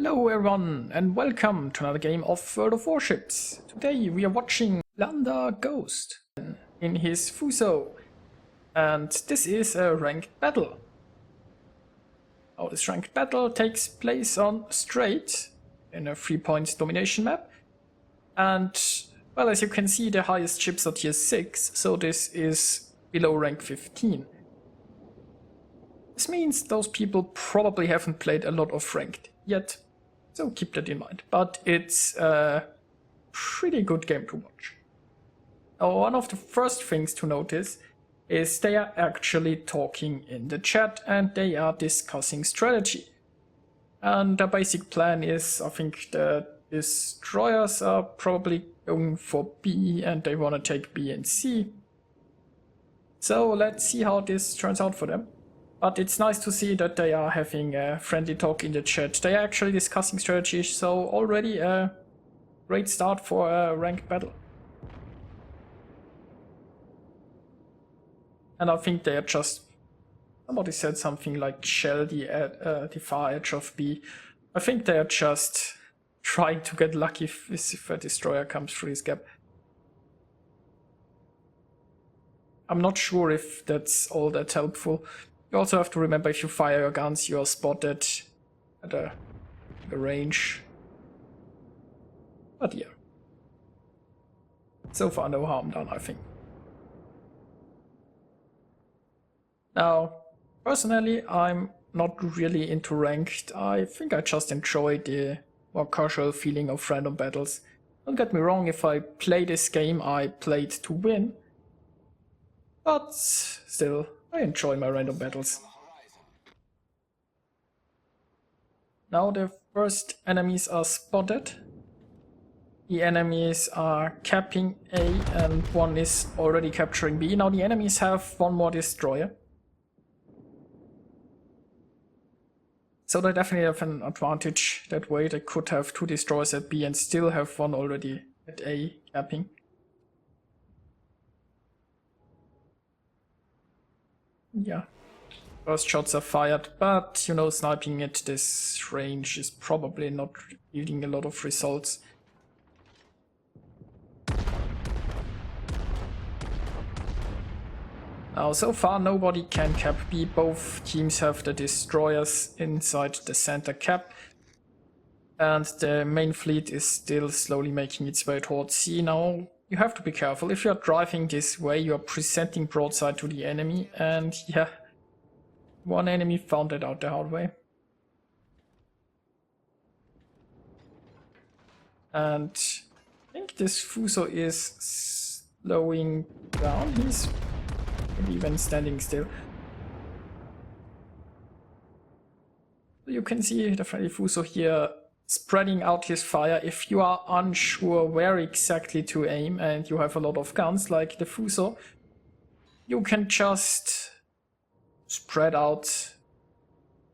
Hello everyone and welcome to another game of World of Warships. Today we are watching lambdaGhost in his Fuso, and this is a ranked battle. Now this ranked battle takes place on Strait in a 3-point domination map, and well, as you can see, the highest ships are tier 6, so this is below rank 15. This means those people probably haven't played a lot of ranked yet. So keep that in mind. But it's a pretty good game to watch. Now, one of the first things to notice is they are actually talking in the chat and they are discussing strategy. And the basic plan is, I think the destroyers are probably going for B and they want to take B and C. So let's see how this turns out for them. But it's nice to see that they are having a friendly talk in the chat. They are actually discussing strategies, so already a great start for a ranked battle. And I think they are just... Somebody said something like shell the far edge of B. I think they are just trying to get lucky if a destroyer comes through this gap. I'm not sure if that's all that helpful. You also have to remember, if you fire your guns, you are spotted at a range. But yeah. So far, no harm done, I think. Now, personally, I'm not really into ranked. I think I just enjoy the more casual feeling of random battles. Don't get me wrong, if I play this game, I played to win. But still, I enjoy my random battles. Now the first enemies are spotted. The enemies are capping A and one is already capturing B. Now the enemies have one more destroyer. So they definitely have an advantage that way. They could have 2 destroyers at B and still have one already at A capping. Yeah, first shots are fired, but you know, sniping at this range is probably not yielding a lot of results. Now, so far nobody can cap B. Both teams have the destroyers inside the center cap. And the main fleet is still slowly making its way towards C. Now, you have to be careful. If you're driving this way, you're presenting broadside to the enemy, and yeah, one enemy found it out the hard way. And I think this Fuso is slowing down. He's maybe even standing still. You can see the friendly Fuso here spreading out his fire. If you are unsure where exactly to aim and you have a lot of guns like the Fuso, you can just spread out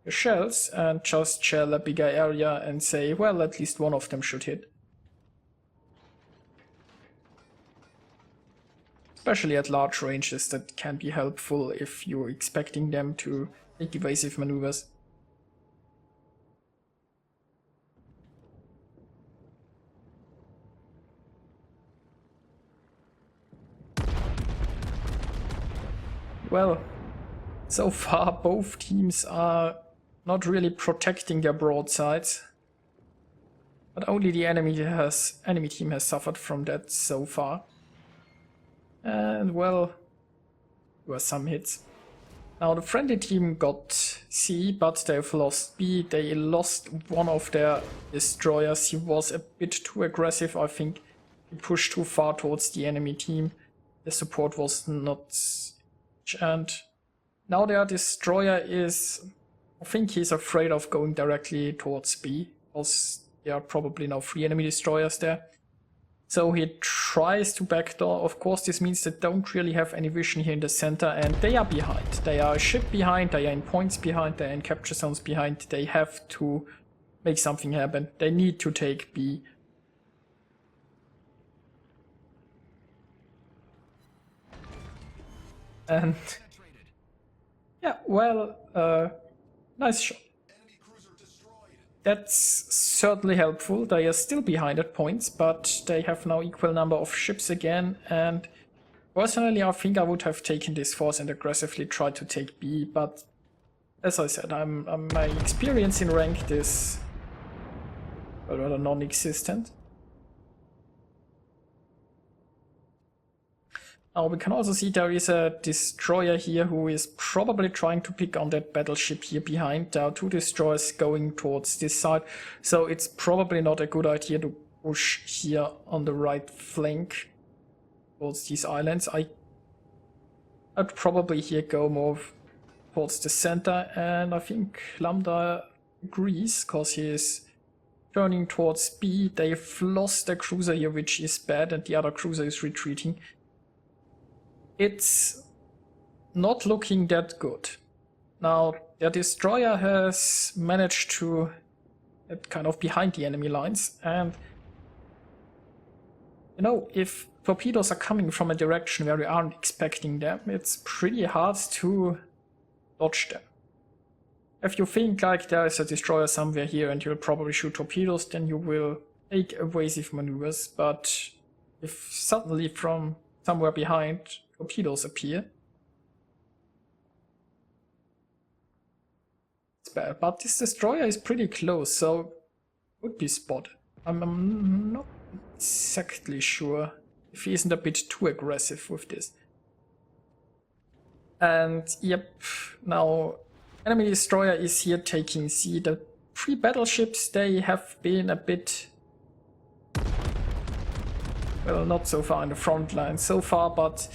your shells and just shell a bigger area and say, well, at least one of them should hit. Especially at large ranges, that can be helpful if you're expecting them to make evasive maneuvers. Well, so far both teams are not really protecting their broadsides, but only the enemy team has suffered from that so far. And well, there were some hits. Now the friendly team got C, but they've lost B. They lost one of their destroyers. He was a bit too aggressive, I think. He pushed too far towards the enemy team. The support was not... And now their destroyer is... I think he's afraid of going directly towards B, because there are probably now 3 enemy destroyers there. So he tries to backdoor. Of course, this means they don't really have any vision here in the center, and they are behind. They are a ship behind, they are in points behind, they are in capture zones behind. They have to make something happen. They need to take B. And yeah, well, nice shot. That's certainly helpful. They are still behind at points, but they have now equal number of ships again. And personally, I think I would have taken this force and aggressively tried to take B. But as I said, my experience in ranked is rather non-existent. Now we can also see there is a destroyer here who is probably trying to pick on that battleship here behind. There are two destroyers going towards this side, so it's probably not a good idea to push here on the right flank towards these islands. I'd probably here go more towards the center, and I think Lambda agrees because he is turning towards B. They've lost the cruiser here, which is bad, and the other cruiser is retreating. It's not looking that good. Now, their destroyer has managed to get kind of behind the enemy lines, and you know, if torpedoes are coming from a direction where you aren't expecting them, it's pretty hard to dodge them. If you think like there is a destroyer somewhere here and you'll probably shoot torpedoes, then you will take evasive maneuvers, but if suddenly from somewhere behind torpedoes appear, it's bad. But this destroyer is pretty close, so would be spotted. I'm not exactly sure if he isn't a bit too aggressive with this. And yep, now enemy destroyer is here taking C. The three battleships, they have been a bit, well, not so far in the front line so far, but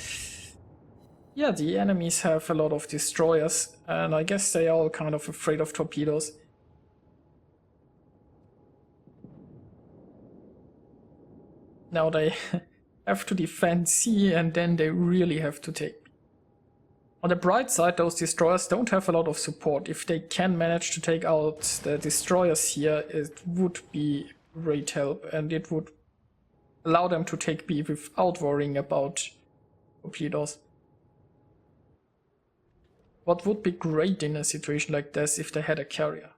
yeah, the enemies have a lot of destroyers, and I guess they are all kind of afraid of torpedoes. Now they have to defend C, and then they really have to take B. On the bright side, those destroyers don't have a lot of support. If they can manage to take out the destroyers here, it would be great help, and it would allow them to take B without worrying about torpedoes. What would be great in a situation like this if they had a carrier?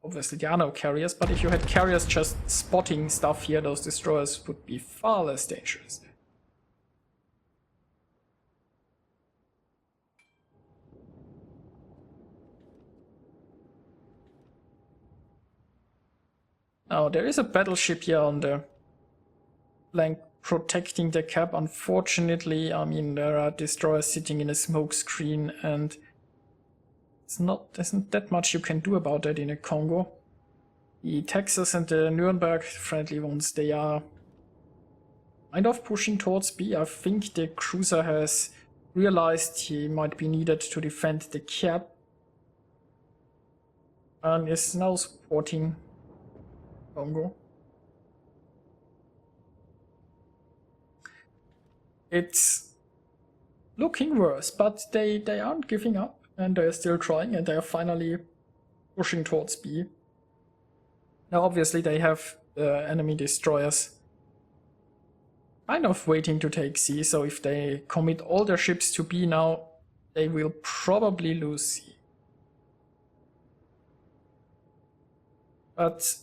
Obviously there are no carriers, but if you had carriers just spotting stuff here, those destroyers would be far less dangerous. Now there is a battleship here on the flank protecting the cap. Unfortunately, I mean, there are destroyers sitting in a smoke screen, and there's not that much you can do about that in a Congo. The Texas and the Nuremberg friendly ones, they are kind of pushing towards B. I think the cruiser has realized he might be needed to defend the cap and is now supporting Congo. It's looking worse, but they aren't giving up, and they're still trying, and they're finally pushing towards B. Now obviously they have enemy destroyers kind of waiting to take C, so if they commit all their ships to B now, they will probably lose C. But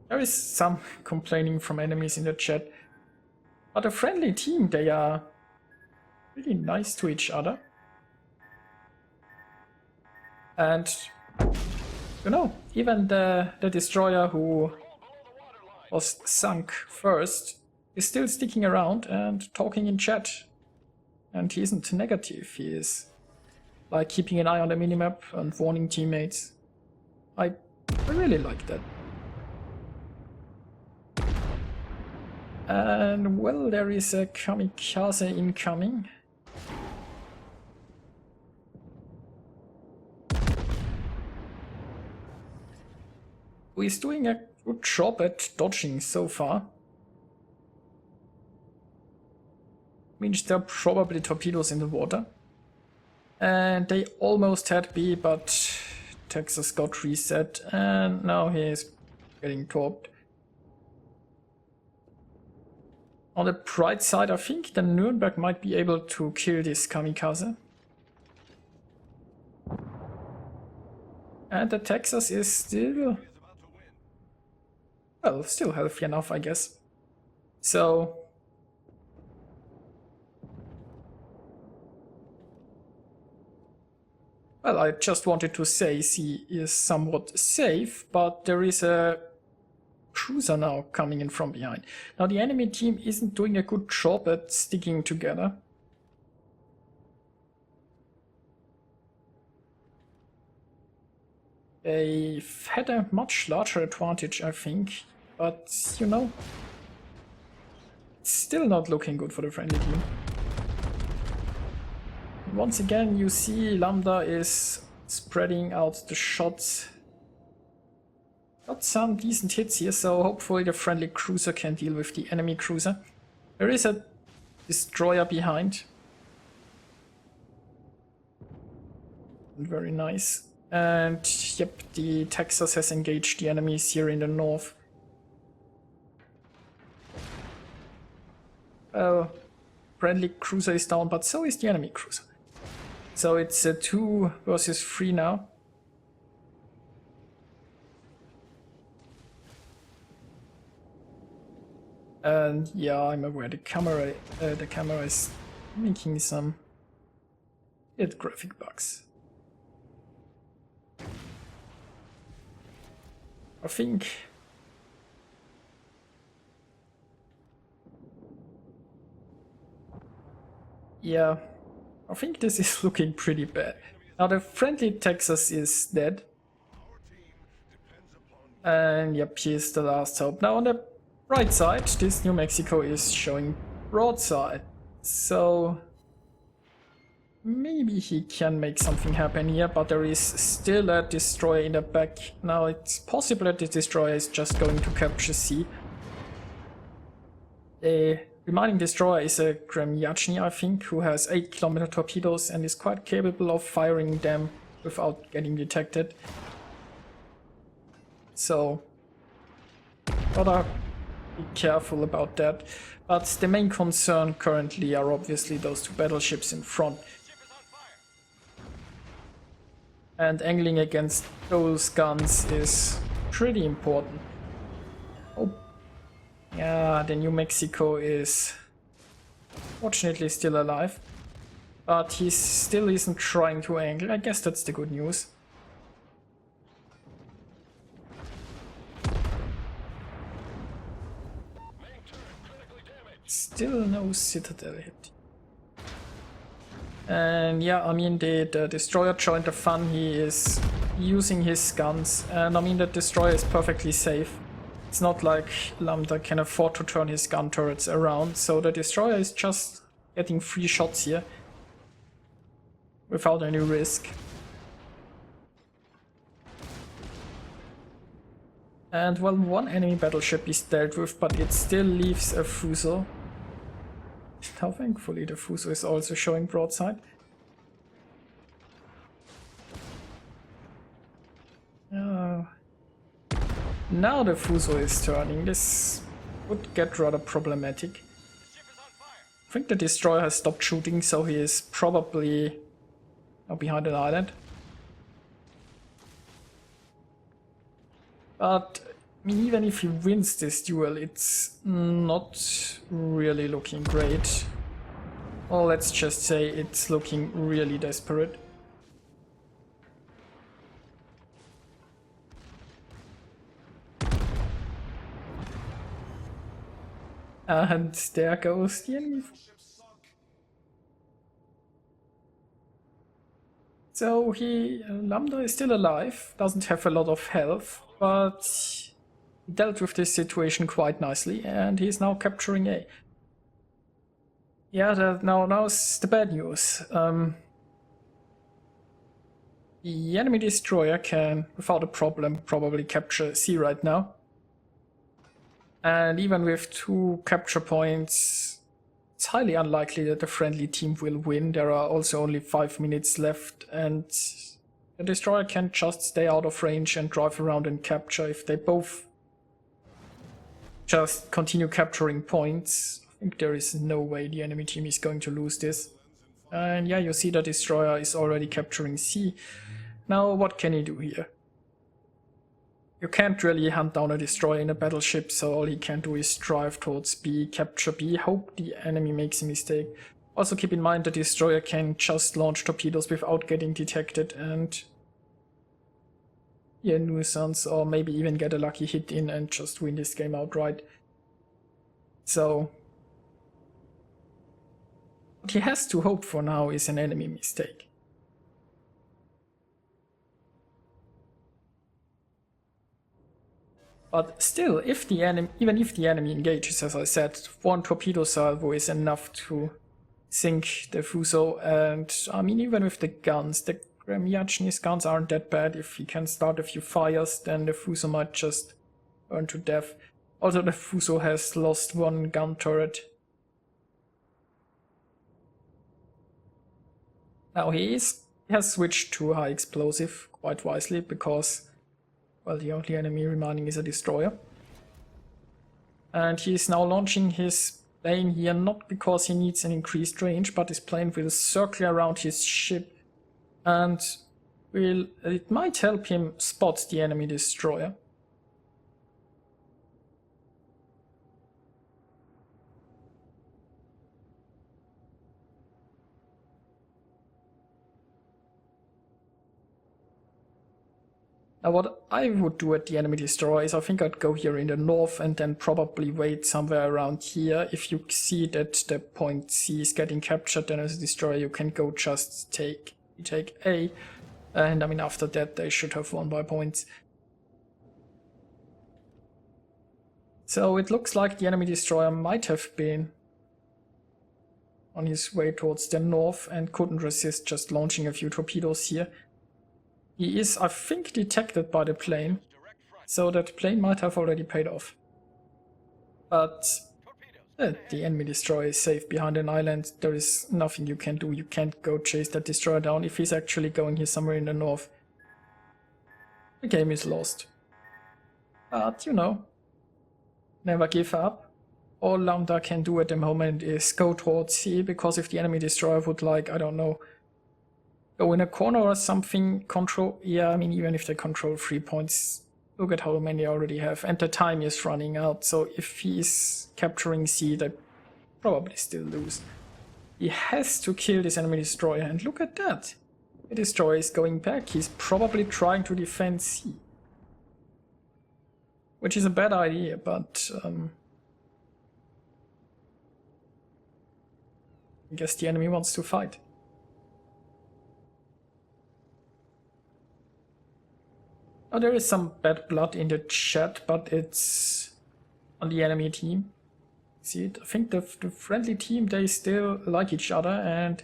there is some complaining from enemies in the chat. But a friendly team, they are really nice to each other. And, you know, even the destroyer who was sunk first is still sticking around and talking in chat. And he isn't negative, he is like keeping an eye on the minimap and warning teammates. I really like that. And well, there is a kamikaze incoming. Who is doing a good job at dodging so far. Means there are probably torpedoes in the water. And they almost had B, but Texas got reset, and now he is getting torped. On the bright side, I think the Nuremberg might be able to kill this kamikaze. And the Texas is still well, still healthy enough, I guess. So well, I just wanted to say C is somewhat safe, but there is a cruiser now coming in from behind. Now the enemy team isn't doing a good job at sticking together. They've had a much larger advantage, I think, but you know, it's still not looking good for the friendly team. Once again, you see Lambda is spreading out the shots. Got some decent hits here, so hopefully the friendly cruiser can deal with the enemy cruiser. There is a destroyer behind. Very nice. And yep, the Texas has engaged the enemies here in the north. Well, friendly cruiser is down, but so is the enemy cruiser. So it's 2 versus 3 now. And yeah, I'm aware the camera is making some weird graphic bugs. I think yeah, I think this is looking pretty bad. Now the friendly Texas is dead. And yep, here's the last hope. Now on the right side, this New Mexico is showing broadside. So maybe he can make something happen here, but there is still a destroyer in the back. Now it's possible that the destroyer is just going to capture C. The remaining destroyer is a Gremyachny, I think, who has 8-kilometer torpedoes and is quite capable of firing them without getting detected. So gotta be careful about that. But the main concern currently are obviously those 2 battleships in front. And angling against those guns is pretty important. Oh, yeah, the New Mexico is fortunately still alive. But he still isn't trying to angle. I guess that's the good news. Still no Citadel hit. And yeah, I mean, the destroyer joined the fun. He is using his guns, and I mean, the destroyer is perfectly safe. It's not like Lambda can afford to turn his gun turrets around, so the destroyer is just getting 3 shots here without any risk. And well, 1 enemy battleship is dealt with, but it still leaves a Fuso. Now thankfully the Fuso is also showing broadside. Now the Fuso is turning. This would get rather problematic. I think the destroyer has stopped shooting, so he is probably now behind an island. But I mean, even if he wins this duel, it's not really looking great. Or let's just say it's looking really desperate. And there goes the enemy. So Lambda is still alive, doesn't have a lot of health, but he dealt with this situation quite nicely, and he's now capturing A. Yeah, now's the bad news. The enemy destroyer can, without a problem, probably capture C right now. And even with 2 capture points, it's highly unlikely that the friendly team will win. There are also only 5 minutes left, and the destroyer can just stay out of range and drive around and capture. If they both just continue capturing points, I think there is no way the enemy team is going to lose this. And yeah, you see the destroyer is already capturing C. Now what can he do here? You can't really hunt down a destroyer in a battleship, so all he can do is drive towards B, capture B, hope the enemy makes a mistake. Also keep in mind the destroyer can just launch torpedoes without getting detected and be a nuisance, or maybe even get a lucky hit in and just win this game outright. So what he has to hope for now is an enemy mistake. But still, if the enemy, even if the enemy engages, as I said, one torpedo salvo is enough to sink the Fuso. And I mean, even with the guns, the Gremyachny's guns aren't that bad. If he can start a few fires, then the Fuso might just burn to death. Also, the Fuso has lost one gun turret. Now he has switched to high explosive quite wisely because, well, the only enemy remaining is a destroyer. And he is now launching his plane here not because he needs an increased range, but his plane will circle around his ship and it might help him spot the enemy destroyer. Now what I would do at the enemy destroyer is I think I'd go here in the north and then probably wait somewhere around here. If you see that the point C is getting captured, then as a destroyer you can go just take A. And I mean after that they should have won by points. So it looks like the enemy destroyer might have been on his way towards the north and couldn't resist just launching a few torpedoes here. He is, I think, detected by the plane, so that plane might have already paid off. But the enemy destroyer is safe behind an island. There is nothing you can do. You can't go chase that destroyer down if he's actually going here somewhere in the north. The game is lost. But, you know, never give up. All Lambda can do at the moment is go towards C, because if the enemy destroyer would, like, I don't know, go in a corner or something, control, yeah, I mean, even if they control 3 points, look at how many they already have, and the time is running out, so if he's capturing C, they probably still lose. He has to kill this enemy destroyer, and look at that! The destroyer is going back, he's probably trying to defend C. Which is a bad idea, but I guess the enemy wants to fight. Oh, there is some bad blood in the chat, but it's on the enemy team. See it? I think the friendly team, they still like each other, and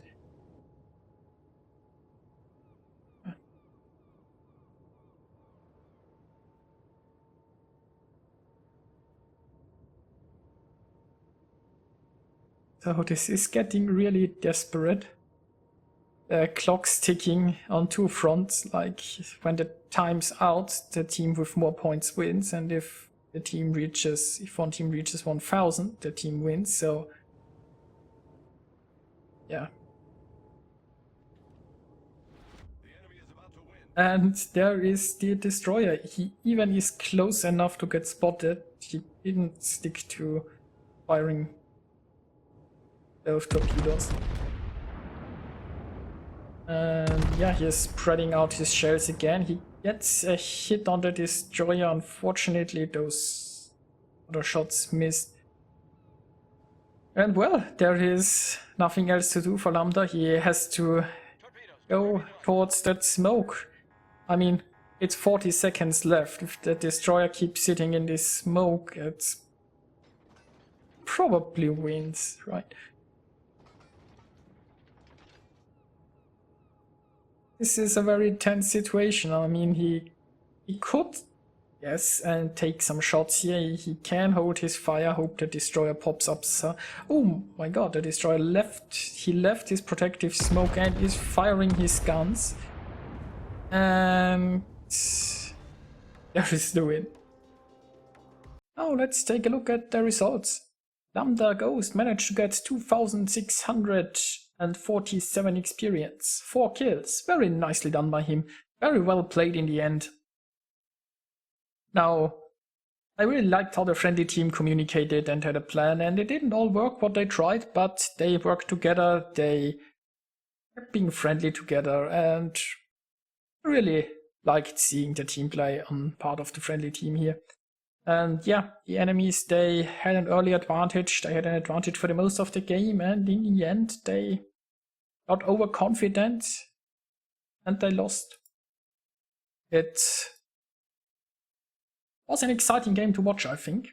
so this is getting really desperate. Clock's ticking on two fronts, like when the time's out, the team with more points wins, and if one team reaches 1000, the team wins, so yeah. And there is the destroyer. He even is close enough to get spotted. He didn't stick to firing those torpedoes. And yeah, he is spreading out his shells again. He gets a hit on the destroyer. Unfortunately, those other shots missed. And well, there is nothing else to do for Lambda. He has to go towards that smoke. I mean, it's 40 seconds left. If the destroyer keeps sitting in this smoke, it probably wins, right? This is a very tense situation. I mean, he could, yes, and take some shots here. He can hold his fire, hope the destroyer pops up. So, oh my god, the destroyer left. He left his protective smoke and is firing his guns. And there is the win. Now let's take a look at the results. lambdaGhost managed to get 2647 experience, 4 kills, very nicely done by him, very well played in the end. Now, I really liked how the friendly team communicated and had a plan, and it didn't all work what they tried, but they worked together, they kept being friendly together, and really liked seeing the team play on part of the friendly team here. And yeah, the enemies, they had an early advantage, they had an advantage for the most of the game, and in the end they got overconfident and they lost. It was an exciting game to watch, I think.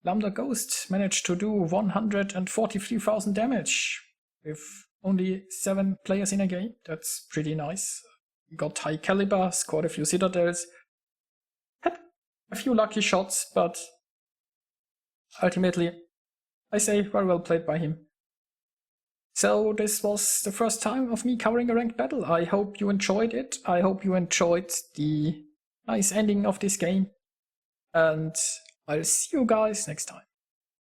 lambdaGhost managed to do 143,000 damage with only 7 players in a game. That's pretty nice. He got high caliber, scored a few citadels, had a few lucky shots, but ultimately, I say very well played by him. So this was the first time of me covering a ranked battle. I hope you enjoyed it. I hope you enjoyed the nice ending of this game. And I'll see you guys next time.